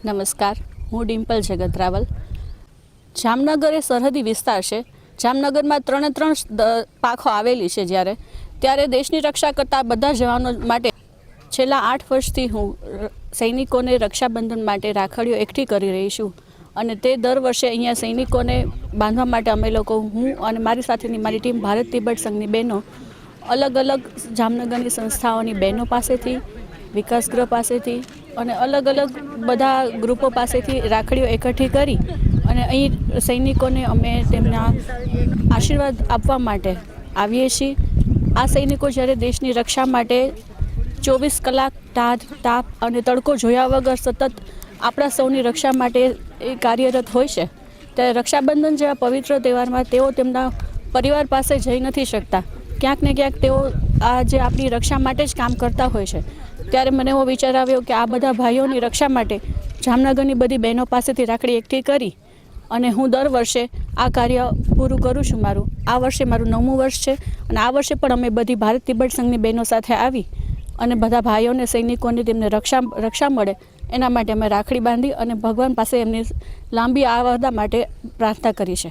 નમસ્કાર, હું ડિમ્પલ જગતરાવલ। જામનગર એ સરહદી વિસ્તાર છે। જામનગરમાં ત્રણ પાખો આવેલી છે। ત્યારે દેશની રક્ષા કરતા બધા જવાનો માટે છેલ્લા 8 વર્ષથી હું સૈનિકોને રક્ષાબંધન માટે રાખડીઓ એકઠી કરી રહી છું અને તે દર વર્ષે અહીંયા સૈનિકોને બાંધવા માટે અમે લોકો હું અને મારી સાથેની મારી ટીમ ભારત તિબેટ સંઘની બહેનો અલગ અલગ જામનગરની સંસ્થાઓની બહેનો પાસેથી, વિકાસ ગૃહ પાસેથી અને અલગ અલગ બધા ગ્રુપો પાસેથી રાખડીઓ એકઠી કરી અને અહીં સૈનિકોને અમે તેમના આશીર્વાદ આપવા માટે આવીએ છીએ। આ સૈનિકો જ્યારે દેશની રક્ષા માટે 24 કલાક તાપ અને તડકો જોયા વગર સતત આપણા સૌની રક્ષા માટે કાર્યરત હોય છે, ત્યારે રક્ષાબંધન જેવા પવિત્ર તહેવારમાં તેઓ તેમના પરિવાર પાસે જઈ નથી શકતા। ક્યાંક ને ક્યાંક તેઓ આ જે આપણી રક્ષા માટે જ કામ કરતા હોય છે। ત્યારે મને એવો વિચાર આવ્યો કે આ બધા ભાઈઓની રક્ષા માટે જામનગરની બધી બહેનો પાસેથી રાખડી એકઠી કરી અને હું દર વર્ષે આ કાર્ય પૂરું કરું છું। આ વર્ષે મારું 9મું વર્ષ છે અને આ વર્ષે પણ અમે બધી ભારત તિબેટ સંઘની બહેનો સાથે આવી અને બધા ભાઈઓને સૈનિકોને તેમને રક્ષા મળે એના માટે અમે રાખડી બાંધી અને ભગવાન પાસે એમની લાંબી આવરદા માટે પ્રાર્થના કરી છે।